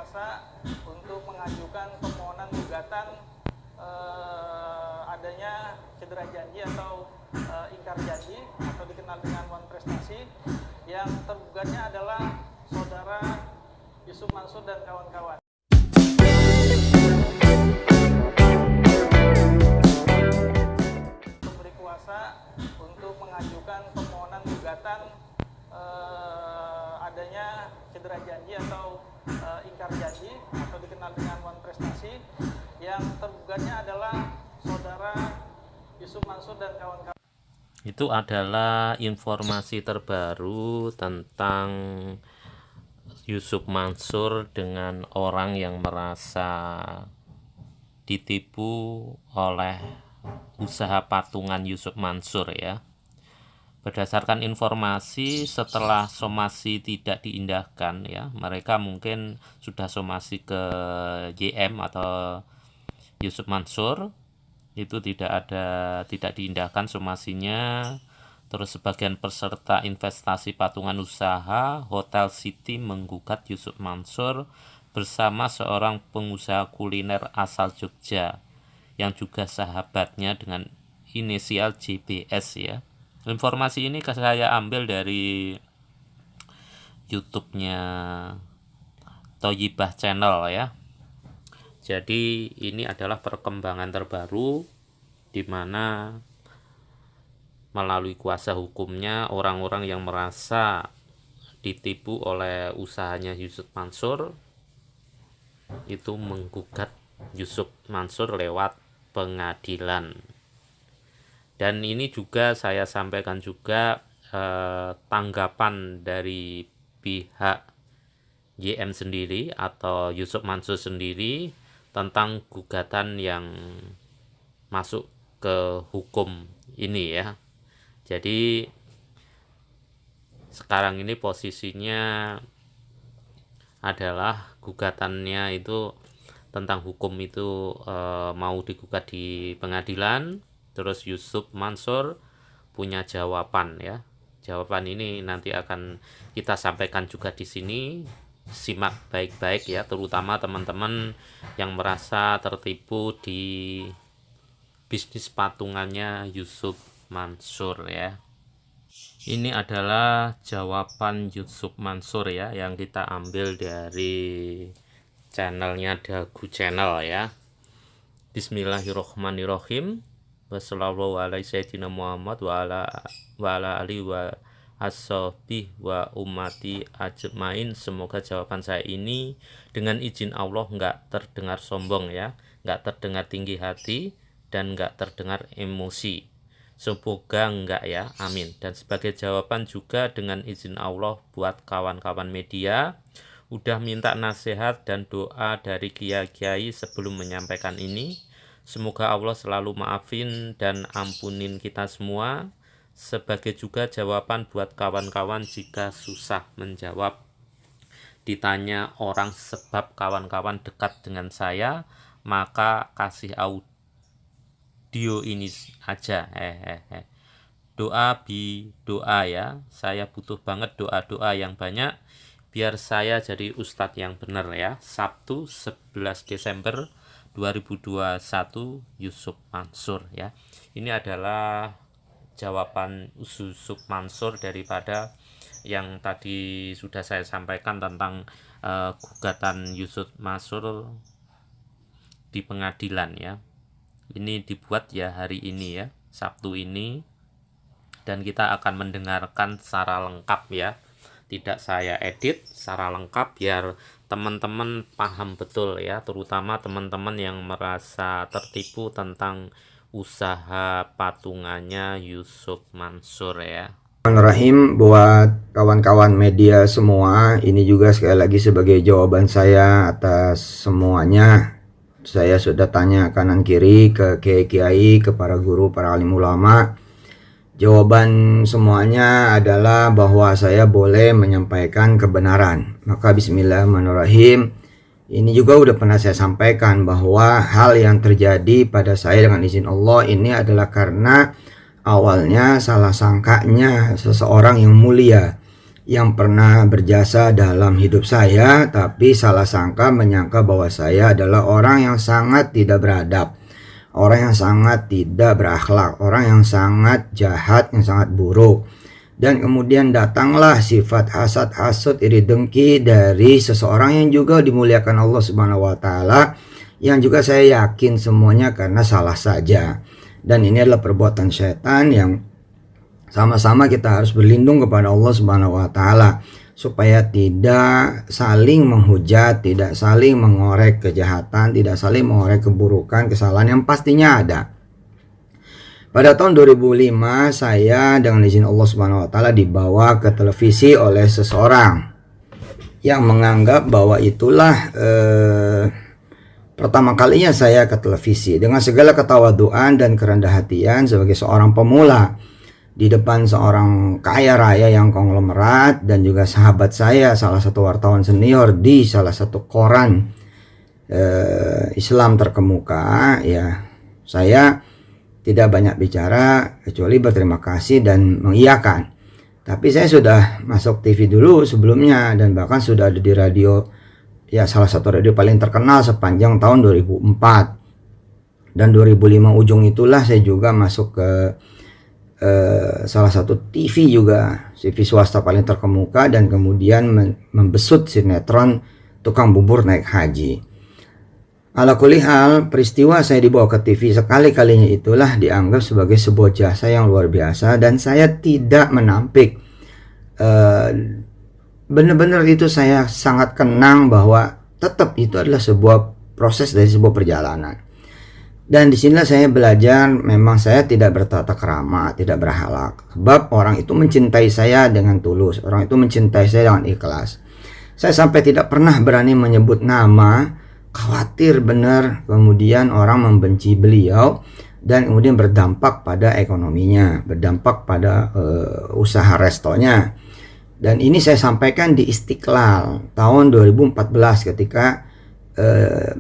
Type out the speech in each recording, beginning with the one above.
kuasa untuk mengajukan permohonan gugatan adanya cedera janji atau ingkar janji atau dikenal dengan wan prestasi, yang tergugatnya adalah saudara Yusuf Mansur dan kawan-kawan. Memberi kuasa untuk mengajukan permohonan gugatan adanya cedera janji atau ingkar janji atau dikenal dengan wan prestasi, yang tergugatnya adalah saudara Yusuf Mansur dan kawan-kawan. Itu adalah informasi terbaru tentang Yusuf Mansur dengan orang yang merasa ditipu oleh usaha patungan Yusuf Mansur ya. Berdasarkan informasi, setelah somasi tidak diindahkan ya, mereka mungkin sudah somasi ke YM atau Yusuf Mansur, itu tidak diindahkan somasinya. Terus sebagian peserta investasi patungan usaha Hotel City menggugat Yusuf Mansur bersama seorang pengusaha kuliner asal Jogja yang juga sahabatnya dengan inisial JBS ya. Informasi ini saya ambil dari YouTube-nya Thoyibah Channel ya. Jadi ini adalah perkembangan terbaru di mana melalui kuasa hukumnya orang-orang yang merasa ditipu oleh usahanya Yusuf Mansur itu menggugat Yusuf Mansur lewat pengadilan. Dan ini juga saya sampaikan juga tanggapan dari pihak YM sendiri atau Yusuf Mansur sendiri tentang gugatan yang masuk ke hukum ini ya. Jadi sekarang ini posisinya adalah gugatannya itu tentang hukum itu mau digugat di pengadilan. Terus Yusuf Mansur punya jawaban ya. Jawaban ini nanti akan kita sampaikan juga di sini. Simak baik-baik ya, terutama teman-teman yang merasa tertipu di bisnis patungannya Yusuf Mansur ya. Ini adalah jawaban Yusuf Mansur ya, yang kita ambil dari channelnya Dagu Channel ya. Bismillahirrohmanirrohim. Wassallallahu ala sayyidina Muhammad wa ala alihi wa ashabih wa ummati ajmain. Semoga jawaban saya ini dengan izin Allah nggak terdengar sombong ya, nggak terdengar tinggi hati, dan nggak terdengar emosi. Semoga enggak ya, amin. Dan sebagai jawaban juga dengan izin Allah buat kawan-kawan media, udah minta nasihat dan doa dari kiai-kiai sebelum menyampaikan ini. Semoga Allah selalu maafin dan ampunin kita semua. Sebagai juga jawaban buat kawan-kawan jika susah menjawab ditanya orang sebab kawan-kawan dekat dengan saya, maka kasih audio ini aja. Doa ya. Saya butuh banget doa-doa yang banyak biar saya jadi ustadz yang benar ya. Sabtu 11 Desember 2021 Yusuf Mansur ya. Ini adalah jawaban Yusuf Mansur daripada yang tadi sudah saya sampaikan tentang gugatan Yusuf Mansur di pengadilan ya. Ini dibuat ya hari ini ya, Sabtu ini, dan kita akan mendengarkan secara lengkap ya. Tidak saya edit, secara lengkap biar teman-teman paham betul ya, terutama teman-teman yang merasa tertipu tentang usaha patungannya Yusuf Mansur ya. Bismillahirrahmanirrahim. Buat kawan-kawan media semua, ini juga sekali lagi sebagai jawaban saya atas semuanya. Saya sudah tanya kanan kiri ke kiai-kiai, ke para guru, para alim ulama. Jawaban semuanya adalah bahwa saya boleh menyampaikan kebenaran. Maka bismillahirrahmanirrahim. Ini juga udah pernah saya sampaikan bahwa hal yang terjadi pada saya dengan izin Allah ini adalah karena awalnya salah sangkanya seseorang yang mulia yang pernah berjasa dalam hidup saya, tapi salah sangka menyangka bahwa saya adalah orang yang sangat tidak beradab, orang yang sangat tidak berakhlak, orang yang sangat jahat, yang sangat buruk. Dan kemudian datanglah sifat hasad, hasut, iri dengki dari seseorang yang juga dimuliakan Allah Subhanahu wa taala, yang juga saya yakin semuanya karena salah saja. Dan ini adalah perbuatan setan yang sama-sama kita harus berlindung kepada Allah Subhanahu wa taala supaya tidak saling menghujat, tidak saling mengorek kejahatan, tidak saling mengorek keburukan, kesalahan yang pastinya ada. Pada tahun 2005 saya dengan izin Allah Subhanahu wa taala dibawa ke televisi oleh seseorang yang menganggap bahwa itulah pertama kalinya saya ke televisi. Dengan segala ketawaduan dan kerendah hatian sebagai seorang pemula di depan seorang kaya raya yang konglomerat dan juga sahabat saya, salah satu wartawan senior di salah satu koran Islam terkemuka, ya saya tidak banyak bicara kecuali berterima kasih dan mengiyakan. Tapi saya sudah masuk TV dulu sebelumnya dan bahkan sudah ada di radio, ya salah satu radio paling terkenal sepanjang tahun 2004. Dan 2005 ujung itulah saya juga masuk ke salah satu TV juga, TV swasta paling terkemuka, dan kemudian membesut sinetron Tukang Bubur Naik Haji. Ala kulli hal, peristiwa saya dibawa ke TV sekali-kalinya itulah dianggap sebagai sebuah jasa yang luar biasa, dan saya tidak menampik. Benar-benar itu saya sangat kenang bahwa tetap itu adalah sebuah proses dari sebuah perjalanan. Dan disinilah saya belajar, memang saya tidak bertata krama, tidak berhalak. Sebab orang itu mencintai saya dengan tulus, orang itu mencintai saya dengan ikhlas. Saya sampai tidak pernah berani menyebut nama, khawatir benar kemudian orang membenci beliau dan kemudian berdampak pada ekonominya, berdampak pada usaha restonya. Dan ini saya sampaikan di Istiqlal tahun 2014 ketika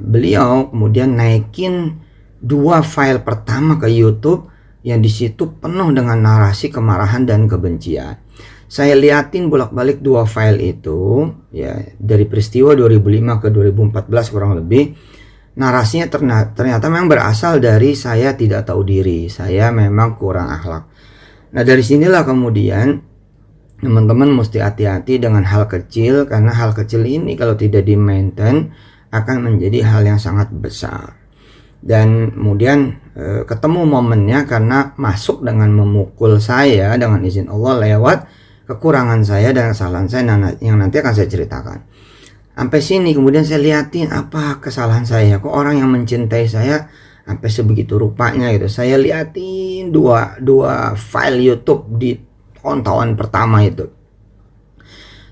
beliau kemudian naikin 2 file pertama ke YouTube yang disitu penuh dengan narasi kemarahan dan kebencian. Saya liatin bolak-balik 2 file itu, ya, dari peristiwa 2005 ke 2014 kurang lebih. Narasinya ternyata memang berasal dari saya tidak tahu diri, saya memang kurang akhlak. Nah, dari sinilah kemudian teman-teman mesti hati-hati dengan hal kecil, karena hal kecil ini kalau tidak di-maintain akan menjadi hal yang sangat besar. Dan kemudian ketemu momennya karena masuk dengan memukul saya dengan izin Allah lewat kekurangan saya dan kesalahan saya yang nanti akan saya ceritakan. Sampai sini kemudian saya liatin apa kesalahan saya, kok orang yang mencintai saya sampai sebegitu rupanya gitu. Saya liatin dua file YouTube di tahun-tahun pertama itu.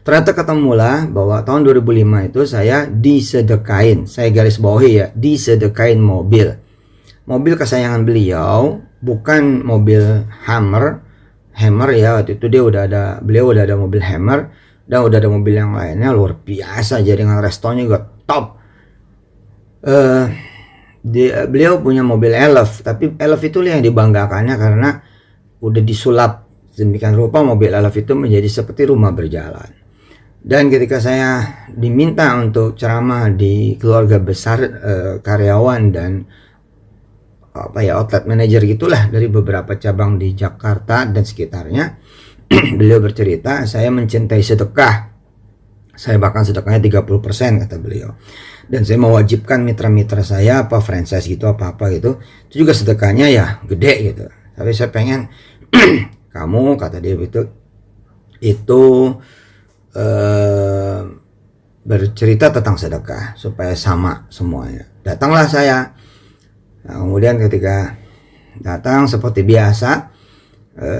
Ternyata ketemulah bahwa tahun 2005 itu saya disedekain, saya garis bawahi ya, disedekain mobil kesayangan beliau, bukan mobil Hammer ya, waktu itu beliau udah ada mobil Hammer dan udah ada mobil yang lainnya luar biasa, jaringan restonya juga top. Beliau punya mobil Elf, tapi Elf itu yang dibanggakannya karena udah disulap demikian rupa mobil Elf itu menjadi seperti rumah berjalan. Dan ketika saya diminta untuk ceramah di keluarga besar karyawan dan outlet manager gitulah dari beberapa cabang di Jakarta dan sekitarnya, beliau bercerita, saya mencintai sedekah, saya bahkan sedekahnya 30% kata beliau, dan saya mewajibkan mitra-mitra saya apa franchise gitu apa gitu, itu juga sedekahnya ya gede gitu, tapi saya pengen kamu, kata dia itu bercerita tentang sedekah supaya sama semuanya. Datanglah saya. Nah, kemudian ketika datang seperti biasa,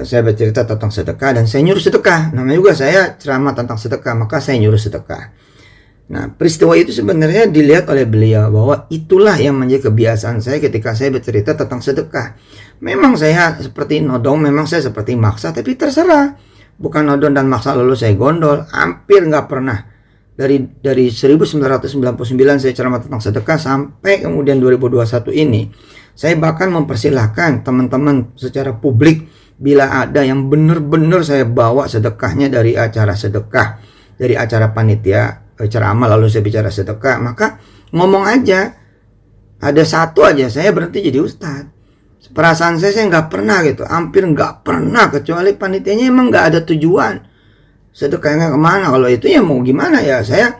saya bercerita tentang sedekah dan saya nyuruh sedekah. Namanya juga saya ceramah tentang sedekah, maka saya nyuruh sedekah. Nah, peristiwa itu sebenarnya dilihat oleh beliau bahwa itulah yang menjadi kebiasaan saya ketika saya bercerita tentang sedekah. Memang saya seperti nodong, memang saya seperti maksa, tapi terserah. Bukan nodong dan maksa lalu saya gondol, hampir nggak pernah. Dari 1999 saya ceramah tentang sedekah sampai kemudian 2021 ini, saya bahkan mempersilahkan teman-teman secara publik bila ada yang benar-benar saya bawa sedekahnya dari acara sedekah, dari acara panitia ceramah lalu saya bicara sedekah, maka ngomong aja. Ada satu aja saya berhenti jadi ustadz. Perasaan saya nggak pernah gitu, hampir nggak pernah, kecuali panitianya emang nggak ada tujuan sedekahnya kemana. Kalau itu ya mau gimana ya, saya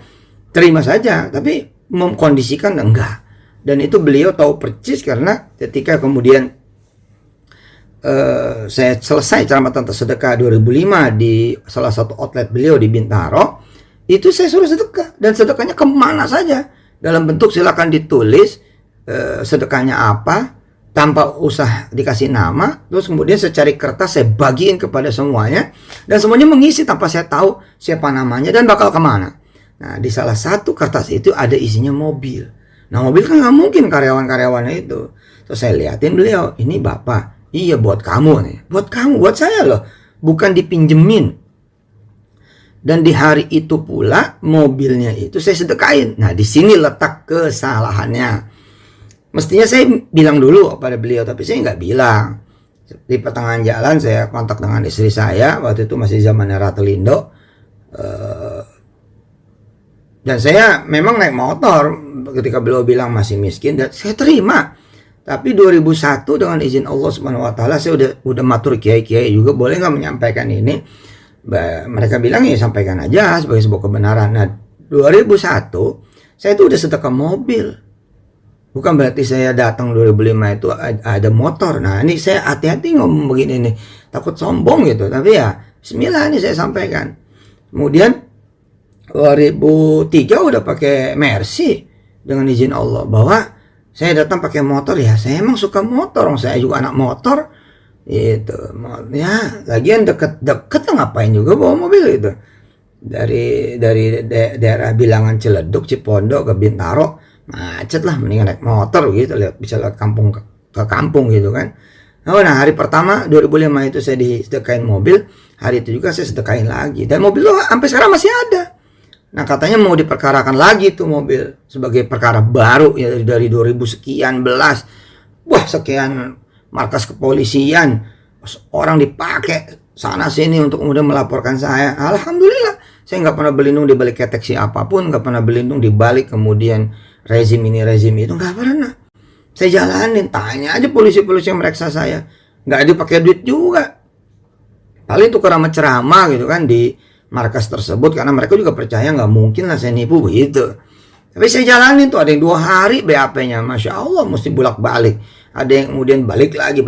terima saja, tapi mengkondisikan enggak. Dan itu beliau tahu persis, karena ketika kemudian saya selesai ceramah tentang sedekah 2005 di salah satu outlet beliau di Bintaro, itu saya suruh sedekah, dan sedekahnya kemana saja dalam bentuk silakan ditulis sedekahnya apa tanpa usah dikasih nama, terus kemudian saya cari kertas, saya bagiin kepada semuanya, dan semuanya mengisi tanpa saya tahu siapa namanya dan bakal kemana. Nah, di salah satu kertas itu ada isinya mobil. Nah, mobil kan nggak mungkin karyawan-karyawannya itu. Terus saya liatin beliau, ini bapak, iya buat kamu nih, buat kamu, buat saya loh, bukan dipinjemin. Dan di hari itu pula mobilnya itu saya sedekain. Nah, di sini letak kesalahannya. Mestinya saya bilang dulu pada beliau, tapi saya nggak bilang. Di pertengahan jalan saya kontak dengan istri saya, waktu itu masih zamannya Ratelindo. Dan saya memang naik motor ketika beliau bilang masih miskin, dan saya terima. Tapi 2001 dengan izin Allah Subhanahu wa taala saya udah matur kiai-kiai juga, boleh nggak menyampaikan ini? Mereka bilang ya sampaikan aja sebagai sebuah kebenaran. Nah, 2001 saya itu udah sedekah mobil. Bukan berarti saya datang 2005 itu ada motor. Nah, ini saya hati-hati ngomong begini nih, takut sombong gitu. Tapi ya bismillah, ini saya sampaikan. Kemudian 2003 udah pakai Mercy dengan izin Allah, bahwa saya datang pakai motor. Ya saya emang suka motor, saya juga anak motor itu ya, lagian deket ngapain juga bawa mobil itu dari daerah Bilangan Ciledug Cipondo ke Bintaro, macet lah, mendingan naik motor gitu, bisa lewat kampung ke kampung gitu kan. Nah, hari pertama 2005 itu saya disedekain mobil, hari itu juga saya sedekain lagi, dan mobil itu sampai sekarang masih ada. Nah, katanya mau diperkarakan lagi tuh mobil sebagai perkara baru ya, dari 2000 sekian belas. Wah, sekian markas kepolisian, orang dipakai sana sini untuk kemudian melaporkan saya. Alhamdulillah, saya nggak pernah berlindung di balik keteksi apapun, nggak pernah berlindung di balik kemudian rezim ini rezim itu, nggak pernah. Saya jalanin, tanya aja polisi-polisi yang mereksa saya, nggak ada pakai duit juga. Paling tukar sama ceramah gitu kan di markas tersebut, karena mereka juga percaya nggak mungkin lah saya nipu begitu. Tapi saya jalanin tuh, ada yang 2 hari BAP-nya, Masya Allah, mesti bolak-balik. Ada yang kemudian balik lagi,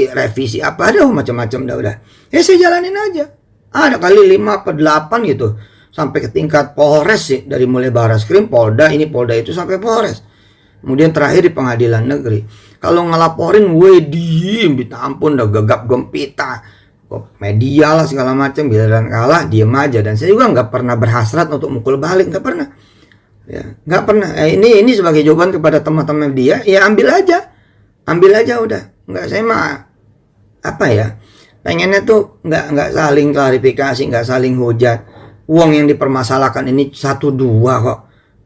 revisi apa, ada macam-macam udah. Ya saya jalanin aja. Ada kali 5 atau 8 gitu. Sampai ke tingkat Polres sih, dari mulai Baraskrim, Polda, ini Polda itu sampai Polres. Kemudian terakhir di pengadilan negeri. Kalau ngelaporin, diem, minta ampun, udah gegap gempita. Media lah segala macam, giliran kalah diem aja. Dan saya juga nggak pernah berhasrat untuk mukul balik, nggak pernah. Ya, nggak pernah. Ini sebagai jawaban kepada teman-teman dia, ya ambil aja udah. Nggak, saya mah apa ya, pengennya tuh nggak saling klarifikasi, nggak saling hujat. Uang yang dipermasalahkan ini 1-2 kok,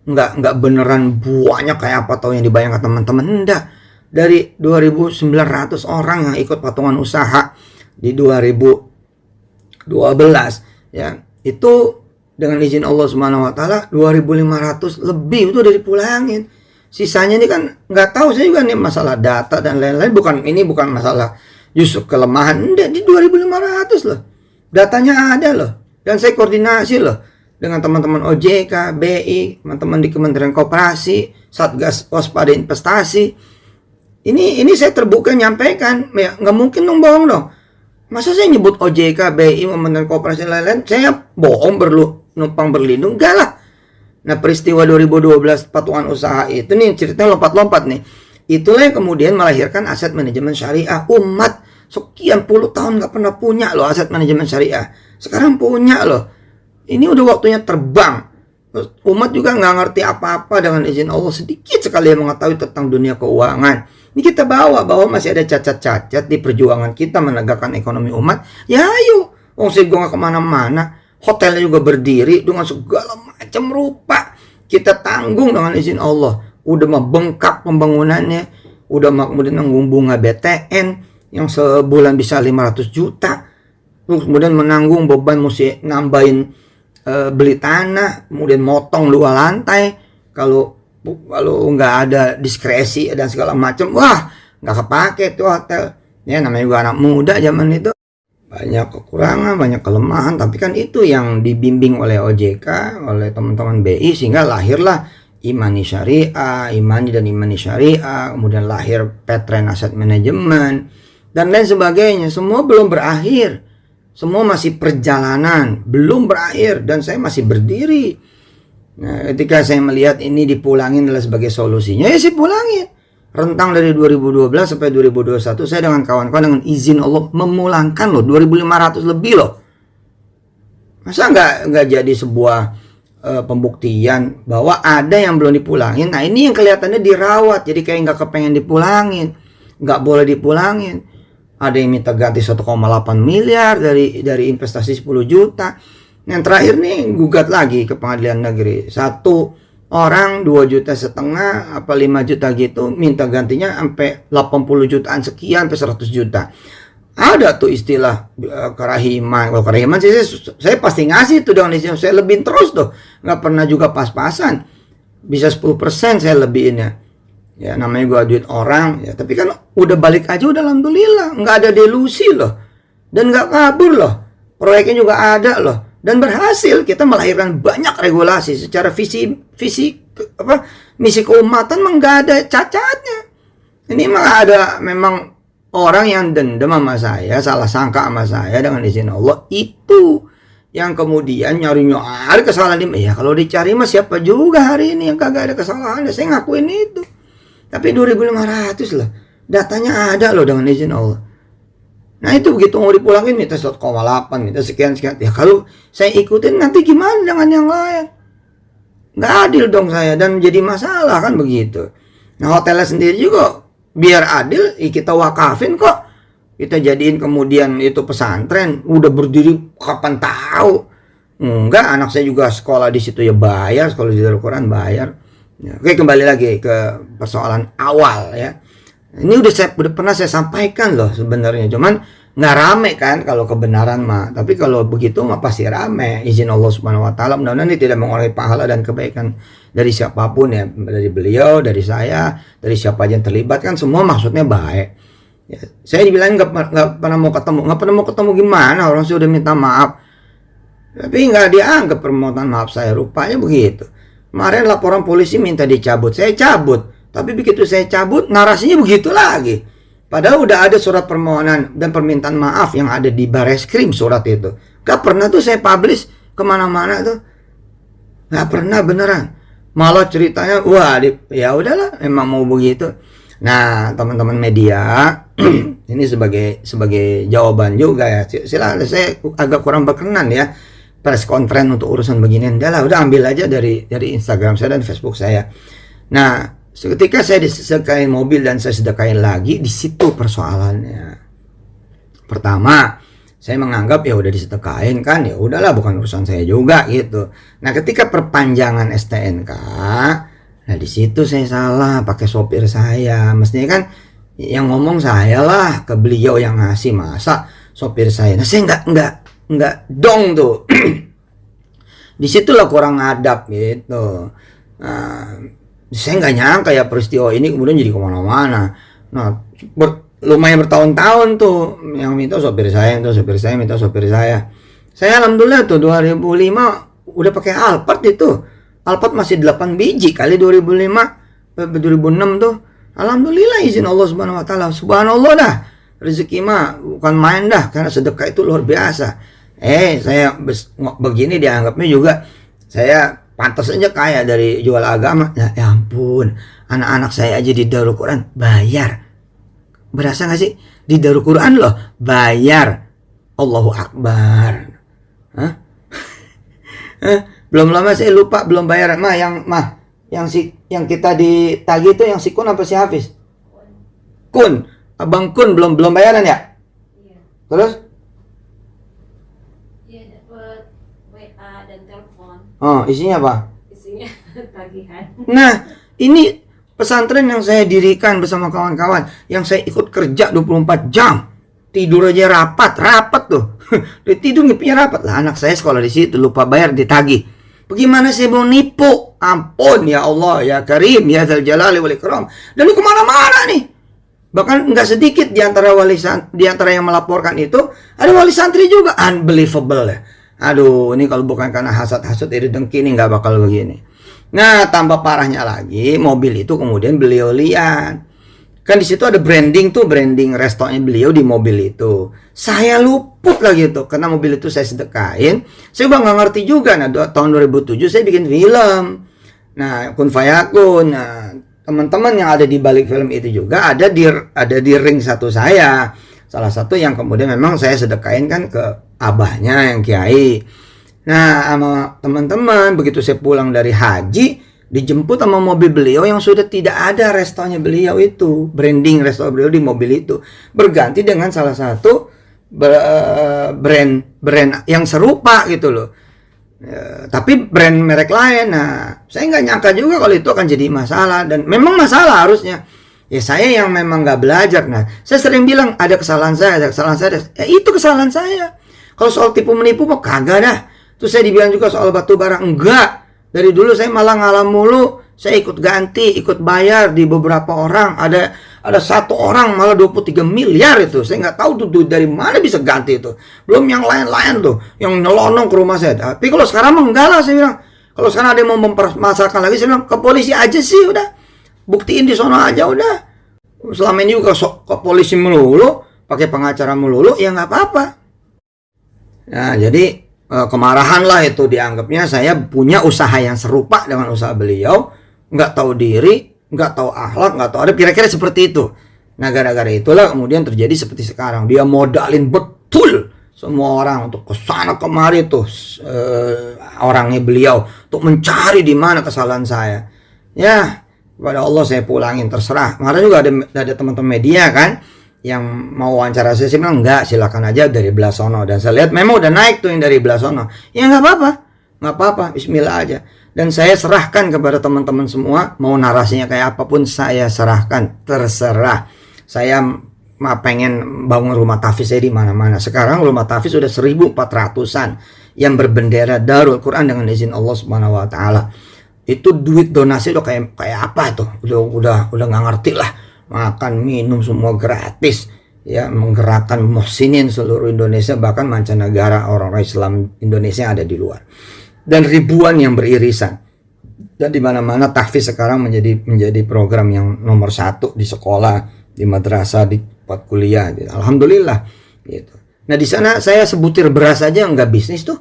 nggak beneran banyak kayak apa tahu yang dibayangkan teman-teman. Enggak, dari 2.900 orang yang ikut patungan usaha di 2012 ya, itu dengan izin Allah Subhanahu wa taala 2.500 lebih itu udah dipulangin. Sisanya ini kan nggak tahu, saya juga nih masalah data dan lain-lain, bukan masalah justru kelemahan, enggak, di 2.500 loh. Datanya ada loh, dan saya koordinasi loh dengan teman-teman OJK, BI, teman-teman di Kementerian Koperasi, Satgas Waspada Investasi. Ini saya terbuka nyampaikan, ya nggak mungkin dong bohong dong. Masa saya nyebut OJK, BI, Kementerian Koperasi lain-lain, saya bohong numpang berlindung? Enggak lah. Nah, peristiwa 2012 patungan usaha itu nih, ceritanya lompat-lompat nih. Itulah yang kemudian melahirkan aset manajemen syariah. Umat sekian puluh tahun nggak pernah punya loh aset manajemen syariah. Sekarang punya loh. Ini udah waktunya terbang. Umat juga nggak ngerti apa-apa, dengan izin Allah sedikit sekali yang mengetahui tentang dunia keuangan. Ini kita bawa bahwa masih ada cacat-cacat di perjuangan kita menegakkan ekonomi umat. Ya ayo, saya juga nggak kemana-mana. Hotelnya juga berdiri dengan segala macam rupa. Kita tanggung dengan izin Allah. Udah mah bengkak pembangunannya. Udah mah kemudian nanggung bunga BTN. yang sebulan bisa 500 juta. Terus kemudian menanggung beban mesti nambahin beli tanah, kemudian motong 2 lantai. Kalau nggak ada diskresi dan segala macam, wah nggak kepake tuh hotel. Ya namanya juga anak muda zaman itu, banyak kekurangan, banyak kelemahan, tapi kan itu yang dibimbing oleh OJK, oleh teman-teman BI, sehingga lahirlah Imani Syariah, Imani dan Imani Syariah, kemudian lahir Petren Asset Management dan lain sebagainya. Semua belum berakhir, semua masih perjalanan, belum berakhir, dan saya masih berdiri. Nah, ketika saya melihat ini dipulangin adalah sebagai solusinya, ya saya pulangin. Rentang dari 2012 sampai 2021 saya dengan kawan-kawan dengan izin Allah memulangkan loh 2.500 lebih loh. Masa nggak jadi sebuah pembuktian bahwa ada yang belum dipulangin. Nah ini yang kelihatannya dirawat, jadi kayak nggak kepengen dipulangin, nggak boleh dipulangin. Ada yang minta ganti 1,8 miliar dari investasi 10 juta. Yang terakhir nih gugat lagi ke pengadilan negeri, satu orang 2,5 juta apa 5 juta gitu, minta gantinya sampai 80 jutaan sekian sampai 100 juta. Ada tuh istilah kerahiman. Kalau kerahiman sih saya pasti ngasih tuh dengan istilah, saya lebihin terus tuh, nggak pernah juga pas-pasan, bisa 10% saya lebihinnya. Ya namanya gua duit orang ya, tapi kan udah balik aja udah alhamdulillah, nggak ada delusi loh, dan nggak kabur loh, proyeknya juga ada loh, dan berhasil kita melahirkan banyak regulasi secara misi keumatan mah nggak ada cacatnya. Ini mah ada memang orang yang dendam sama saya, salah sangka sama saya dengan izin Allah, itu yang kemudian nyari kesalahan dia. Ya kalau dicari mah siapa juga hari ini yang kagak ada kesalahan, saya ngakuin itu. Tapi 2.500 lah, datanya ada loh dengan izin Allah. Nah itu begitu mau dipulangin minta 1,8, minta sekian-sekian. Ya kalau saya ikutin nanti gimana dengan yang lain? Nggak adil dong saya, dan jadi masalah kan begitu. Nah hotelnya sendiri juga biar adil kita wakafin kok, kita jadiin kemudian itu pesantren, udah berdiri kapan tahu. Enggak, anak saya juga sekolah di situ ya bayar, sekolah di Darul Quran bayar ya. Oke, kembali lagi ke persoalan awal ya. Ini udah pernah saya sampaikan loh sebenarnya, cuman nggak rame kan kalau kebenaran mah, tapi kalau begitu mah pasti rame. Izin Allah Subhanahu Wa Taala, mudah-mudahan ini tidak mengurangi pahala dan kebaikan dari siapapun ya, dari beliau, dari saya, dari siapa aja yang terlibat, kan semua maksudnya baik. Ya, saya dibilang nggak pernah mau ketemu gimana, orang sudah minta maaf, tapi nggak dianggap permohonan maaf saya, rupanya begitu. Kemarin laporan polisi minta dicabut, saya cabut, tapi begitu saya cabut narasinya begitu lagi. Padahal udah ada surat permohonan dan permintaan maaf yang ada di Bareskrim, surat itu. Gak pernah tuh saya publish kemana-mana tuh, gak pernah beneran. Malah ceritanya, wah ya udahlah, emang mau begitu. Nah teman-teman media, ini sebagai jawaban juga ya. Silakan, saya agak kurang berkenan ya press conference untuk urusan beginian. Udah ambil aja dari Instagram saya dan Facebook saya. Nah ketika saya disedekain mobil dan saya sedekain lagi, di situ persoalannya. Pertama, saya menganggap ya udah disedekain kan, ya udahlah bukan urusan saya juga gitu. Nah, ketika perpanjangan STNK, nah di situ saya salah, pakai sopir saya. Mestinya kan yang ngomong saya lah, ke beliau yang ngasih, masa sopir saya. Nah, saya enggak dong tuh. Disitulah kurang adab gitu. Nah, saya nggak nyangka ya peristiwa ini kemudian jadi kemana-mana. Nah lumayan bertahun-tahun tuh yang minta sopir saya, minta sopir saya. Saya alhamdulillah tuh 2005 udah pakai Alphard itu. Alphard masih 8 biji kali 2006 tuh. Alhamdulillah izin Allah Subhanahu Wa Taala. Subhanallah dah, rezeki mah bukan main dah, karena sedekah itu luar biasa. Saya begini dianggapnya juga saya pantas aja kaya dari jual agama. Ya ampun, anak-anak saya aja di Darul Quran bayar. Berasa gak sih? Di Darul Quran loh bayar. Allahu Akbar. Hah? Belum lama saya lupa belum bayar. Yang kita ditagih itu yang si Kun apa si Hafiz? Kun, Abang Kun belum bayaran ya? Iya. Terus? Oh, isinya apa? Isinya tagihan. Nah, ini pesantren yang saya dirikan bersama kawan-kawan, yang saya ikut kerja 24 jam. tidur aja rapat tuh. Dia tidur ngipinya rapat lah. Anak saya sekolah di situ, lupa bayar ditagih. Bagaimana saya mau nipu? Ampun ya Allah, ya Karim, ya Dzal Jalali wal Ikram. Dan ini kemana-mana nih. Bahkan nggak sedikit di antara yang melaporkan itu ada wali santri juga. Unbelievable ya. Aduh, ini kalau bukan karena hasad-hasad iri dengki ini nggak bakal begini. Nah, tambah parahnya lagi, mobil itu kemudian beliau lihat. Kan di situ ada branding restonya beliau di mobil itu. Saya luput lagi tuh, karena mobil itu saya sedekahin. Saya udah nggak ngerti juga. Nah, tahun 2007 saya bikin film. Nah, Kun Fayakun. Nah, teman-teman yang ada di balik film itu juga ada di ring satu saya. Salah satu yang kemudian memang saya sedekahin kan ke abahnya yang kiai. Nah, sama teman-teman begitu saya pulang dari haji, dijemput sama mobil beliau yang sudah tidak ada restonya beliau itu, branding resto beliau di mobil itu, berganti dengan salah satu brand yang serupa gitu loh, tapi brand merek lain. Nah, saya nggak nyangka juga kalau itu akan jadi masalah, dan memang masalah harusnya. Ya saya yang memang nggak belajar. Nah, saya sering bilang ada kesalahan saya. Ya itu kesalahan saya. Kalau soal tipu menipu mah kagak dah. Terus saya dibilang juga soal batu bara, enggak. Dari dulu saya malah ngalah mulu. Saya ikut ganti, ikut bayar di beberapa orang. Ada satu orang malah 23 miliar itu. Saya nggak tahu tuh dari mana bisa ganti itu. Belum yang lain-lain tuh, yang nyelonong ke rumah saya. Tapi kalau sekarang mah enggak lah, saya bilang. Kalau sekarang ada yang mau mempermasalahkan lagi, saya bilang ke polisi aja sih udah. Buktiin di sono aja udah. Selama ini juga ke polisi melulu, pakai pengacara melulu, ya nggak apa-apa. Nah, jadi kemarahan lah itu dianggapnya saya punya usaha yang serupa dengan usaha beliau, nggak tahu diri, nggak tahu akhlak, nggak tahu adab, kira-kira seperti itu. Nah, gara-gara itulah kemudian terjadi seperti sekarang. Dia modalin betul semua orang untuk kesana kemari tuh orangnya beliau untuk mencari di mana kesalahan saya. Ya, kepada Allah saya pulangin, terserah. Kemarin juga ada teman-teman media kan yang mau wawancara saya bilang enggak, silakan aja dari belah sono. Dan saya lihat memang udah naik tuh yang dari belah sono. Ya nggak apa-apa, bismillah aja. Dan saya serahkan kepada teman-teman semua, mau narasinya kayak apapun saya serahkan, terserah. Saya pengen bangun rumah tahfiz saya di mana-mana. Sekarang rumah tahfiz sudah 1.400-an yang berbendera Darul Quran dengan izin Allah Subhanahu wa taala. Itu duit donasi udah kayak apa tuh? Udah nggak ngerti lah. Makan minum semua gratis, ya, menggerakkan muhsinin seluruh Indonesia, bahkan mancanegara, orang-orang Islam Indonesia yang ada di luar, dan ribuan yang beririsan. Dan di mana-mana tahfiz sekarang menjadi program yang nomor 1 di sekolah, di madrasah, di tempat kuliah. Gitu. Alhamdulillah gitu. Nah, di sana saya sebutir beras aja nggak bisnis tuh,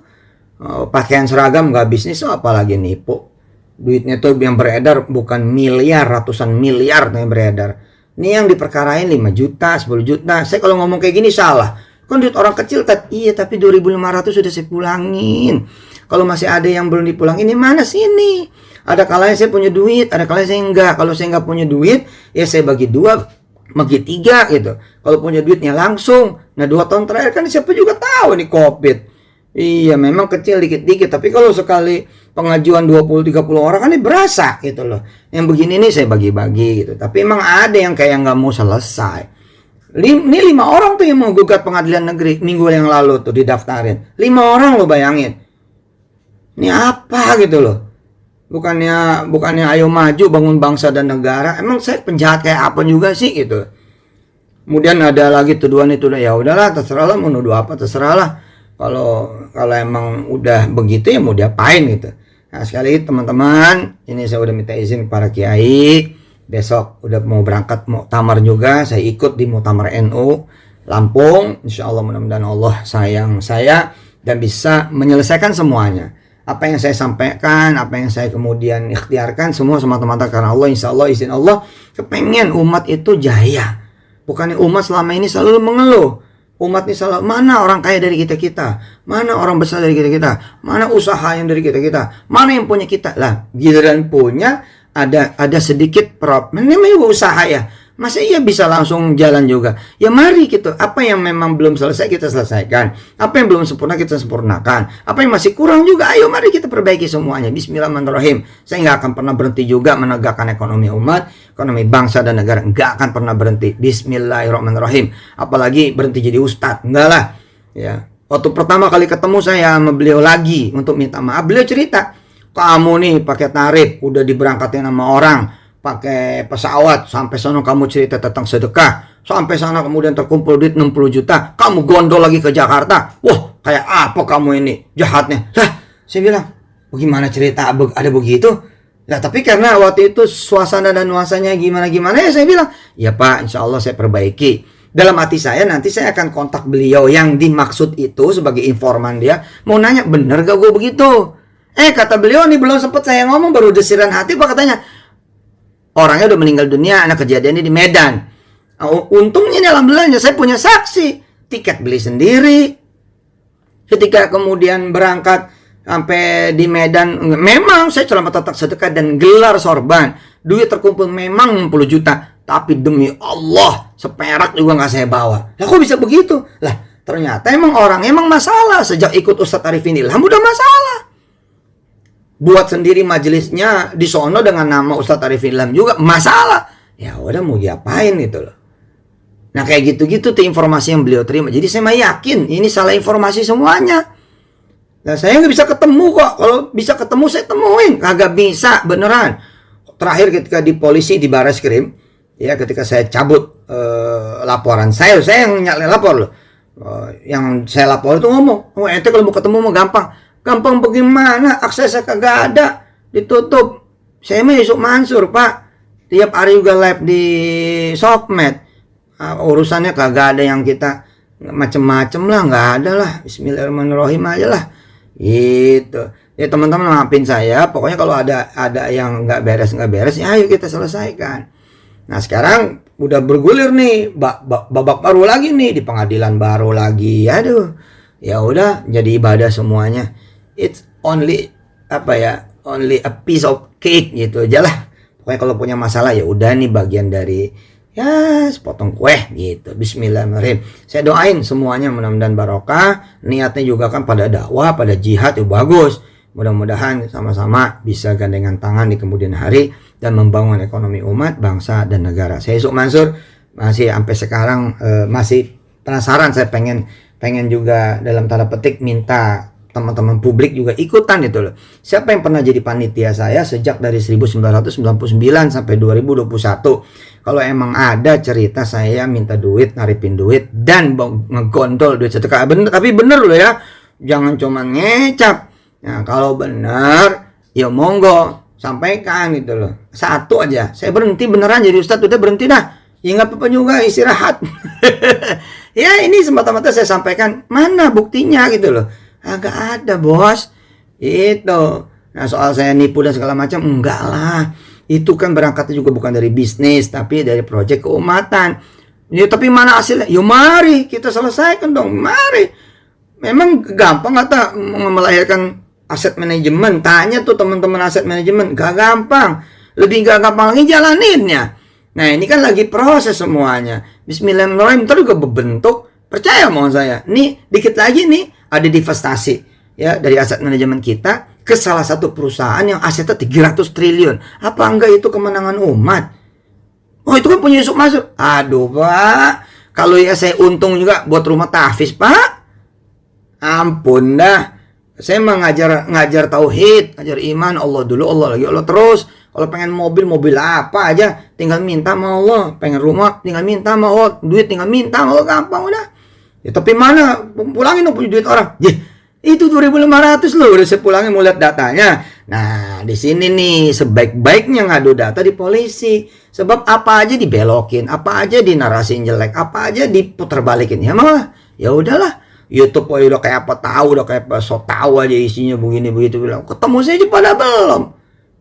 pakaian seragam nggak bisnis tuh, apalagi nipu. Duitnya tuh yang beredar bukan miliar, ratusan miliar yang beredar. Ini yang diperkarain 5 juta, 10 juta. Saya kalau ngomong kayak gini salah. Kan duit orang kecil, iya tapi 2.500 sudah saya pulangin. Kalau masih ada yang belum dipulangin, ini mana sini? Ada kalanya saya punya duit, ada kalanya saya enggak. Kalau saya enggak punya duit, ya saya bagi 2, bagi 3 gitu. Kalau punya duitnya langsung. Nah, 2 tahun terakhir kan siapa juga tahu nih COVID. Iya, memang kecil dikit-dikit, tapi kalau sekali pengajuan 20-30 orang kan ini berasa gitu loh. Yang begini nih saya bagi-bagi gitu. Tapi emang ada yang kayak nggak mau selesai. Ini 5 orang tuh yang mau gugat pengadilan negeri minggu yang lalu tuh didaftarin. 5 orang lo bayangin. Ini apa gitu loh. Bukannya ayo maju bangun bangsa dan negara. Emang saya penjahat kayak apa juga sih gitu. Kemudian ada lagi tuduhan itu, ya udahlah terserah lah, mau nuduh apa terserah lah. Kalau emang udah begitu ya mau diapain gitu. Nah, sekali teman-teman, ini saya udah minta izin para kiai. Besok udah mau berangkat muktamar juga, saya ikut di muktamar NU Lampung. Insya Allah mudah-mudahan Allah sayang saya dan bisa menyelesaikan semuanya. Apa yang saya sampaikan, apa yang saya kemudian ikhtiarkan, semua semata-mata karena Allah. Insya Allah izin Allah, kepengen umat itu jaya. Bukannya umat selama ini selalu mengeluh. Umat ini selalu, mana orang kaya dari kita-kita, mana orang besar dari kita-kita, mana usaha yang dari kita-kita, mana yang punya kita. Lah, giliran punya ada sedikit namanya usaha ya. Masa iya bisa langsung jalan juga? Ya mari gitu. Apa yang memang belum selesai kita selesaikan. Apa yang belum sempurna kita sempurnakan. Apa yang masih kurang juga, ayo mari kita perbaiki semuanya. Bismillahirrahmanirrahim. Saya nggak akan pernah berhenti juga menegakkan ekonomi umat, ekonomi bangsa dan negara. Nggak akan pernah berhenti. Bismillahirrahmanirrahim. Apalagi berhenti jadi ustadz. Enggak lah. Ya. Waktu pertama kali ketemu saya sama beliau lagi untuk minta maaf, beliau cerita, kamu nih pakai tarif, udah diberangkatin sama orang, pakai pesawat, sampai sana kamu cerita tentang sedekah, sampai sana kemudian terkumpul duit 60 juta, kamu gondol lagi ke Jakarta, wah kayak apa kamu ini, jahatnya. Lah, saya bilang, bagaimana cerita ada begitu? Nah, tapi karena waktu itu suasana dan nuansanya gimana-gimana, ya saya bilang, ya Pak, insya Allah saya perbaiki. Dalam hati saya, nanti saya akan kontak beliau yang dimaksud itu sebagai informan dia, mau nanya, bener gak gue begitu? Kata beliau nih, belum sempat saya ngomong, baru desiran hati, Pak, katanya, orangnya udah meninggal dunia, anak kejadiannya di Medan. Untungnya nih, alhamdulillahnya saya punya saksi, tiket beli sendiri. Ketika kemudian berangkat sampai di Medan, memang saya cuma tetap sedekah dan gelar sorban, duit terkumpul memang 60 juta. Tapi demi Allah, seperak juga nggak saya bawa. Lah kok bisa begitu? Lah ternyata emang orang emang masalah. Sejak ikut Ustadz Arifin Ilham udah masalah. Buat sendiri majelisnya di sono dengan nama Ustadz Arifin Ilham juga masalah. Ya udah mau diapain gitu loh. Nah kayak gitu-gitu tuh informasi yang beliau terima. Jadi saya mah yakin ini salah informasi semuanya. Nah saya nggak bisa ketemu kok. Kalau bisa ketemu saya temuin. Kagak bisa beneran. Terakhir ketika di polisi di Barreskrim, ya ketika saya cabut laporan saya yang lapor loh. Yang saya lapor itu ngomong, ente kalau mau ketemu mau gampang. Gampang bagaimana? Aksesnya kagak ada, ditutup. Saya mah Yusuf Mansur, Pak. Tiap hari juga live di sosmed. Urusannya kagak ada yang kita macem-macem lah, nggak ada lah. Bismillahirrahmanirrahim aja lah. Gitu. Ya teman-teman maafin saya. Pokoknya kalau ada yang nggak beres, ya ayo kita selesaikan. Nah sekarang udah bergulir nih, babak baru lagi nih di pengadilan baru lagi. Aduh, ya udah jadi ibadah semuanya. It's only only a piece of cake gitu aja lah. Pokoknya kalau punya masalah ya udah nih bagian dari ya sepotong kue gitu. Bismillahirrahmanirrahim. Saya doain semuanya mudah-mudahan barokah. Niatnya juga kan pada dakwah, pada jihad ya bagus. Mudah-mudahan sama-sama bisa gandengan tangan di kemudian hari dan membangun ekonomi umat, bangsa, dan negara. Saya Yusuf Mansur masih sampai sekarang masih penasaran. Saya pengen juga dalam tanda petik minta teman-teman publik juga ikutan itu loh. Siapa yang pernah jadi panitia saya sejak dari 1999 sampai 2021? Kalau emang ada cerita saya minta duit, naripin duit, dan ngegondol duit sedekah. Tapi bener loh ya, jangan cuma ngecap. Nah kalau benar ya monggo sampaikan gitu loh. Satu aja, saya berhenti beneran jadi ustadz, udah berhenti dah. Ya nggak apa-apa juga, istirahat. Ya ini semata-mata saya sampaikan, mana buktinya gitu loh. Agak ada bos. Itu. Nah soal saya nipu dan segala macam, enggak lah. Itu kan berangkatnya juga bukan dari bisnis, tapi dari proyek keumatan. Ya tapi mana hasilnya? Yo mari kita selesaikan dong, mari. Memang gampang kata melahirkan aset manajemen? Tanya tuh teman-teman aset manajemen, gak gampang. Lebih gak gampang lagi jalaninnya. Nah ini kan lagi proses semuanya. Bismillahirrahmanirrahim, ntar juga berbentuk. Percaya mau saya. Nih dikit lagi nih ada divestasi ya dari aset manajemen kita ke salah satu perusahaan yang asetnya 300 triliun. Apa enggak itu kemenangan umat? Oh itu kan punya Yusuf Mansur. Aduh Pak, kalau ya saya untung juga buat rumah tahfiz Pak. Ampun dah. Saya mah ngajar tauhid, ngajar iman, Allah dulu, Allah lagi, Allah terus. Kalau pengen mobil apa aja tinggal minta sama Allah. Pengen rumah tinggal minta sama Allah. Duit tinggal minta sama Allah, gampang udah. Ya tapi mana pulangin dong punya duit orang. Itu 2.500 loh, udah saya pulangin mau lihat datanya. Nah di sini nih sebaik-baiknya ngadu data di polisi. Sebab apa aja dibelokin, apa aja dinarasiin jelek, apa aja diputar balikin. Ya malah ya udahlah. YouTube udah kayak apa tahu, udah kayak apa so tahu aja isinya begini begitu, bilang ketemu saya aja pada belum.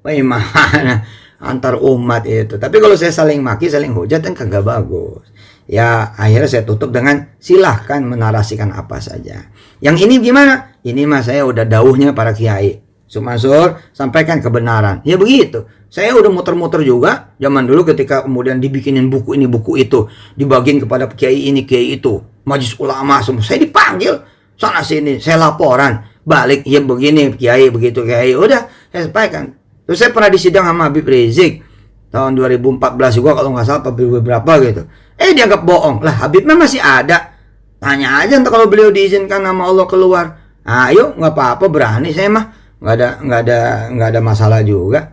Bagaimana antar umat itu. Tapi kalau saya saling maki, saling hujat kan kagak bagus. Ya akhirnya saya tutup dengan silahkan menarasikan apa saja. Yang ini gimana? Ini mah saya udah dauhnya para kiai. Yusuf Mansur sampaikan kebenaran. Ya begitu. Saya udah muter-muter juga zaman dulu ketika kemudian dibikinin buku ini buku itu, dibagiin kepada kiai ini kiai itu, majelis ulama semua. Saya dipanggil sana sini, saya laporan balik, ya begini kiai begitu kiai. Udah saya sampaikan. Terus saya pernah disidang sama Habib Rizik tahun 2014 juga kalau nggak salah, beberapa gitu. Dianggap bohong. Lah Habibnya masih ada. Tanya aja ntar kalau beliau diizinkan sama Allah keluar. Ayo nggak apa-apa, berani saya mah. Nggak ada masalah juga.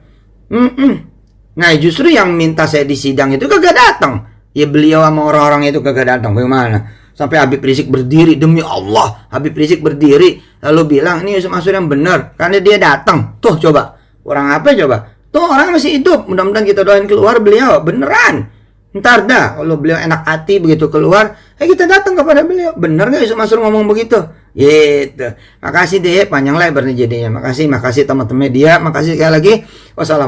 Nah justru yang minta saya disidang itu kagak datang. Ya beliau sama orang-orang itu kagak datang. Bagaimana? Sampai Habib Rizik berdiri, demi Allah Habib Rizik berdiri lalu bilang ini Yusuf Mansur yang benar karena dia datang. Tuh coba, orang apa coba? Tuh orang masih hidup, mudah-mudahan kita doain keluar beliau beneran. Ntar dah kalau beliau enak hati begitu keluar, kita datang kepada beliau. Bener gak Yusuf Mansur ngomong begitu? Gitu. Makasih deh, panjang lebar nih jadinya. Makasih teman-teman media. Makasih sekali lagi. Wassalamualaikum.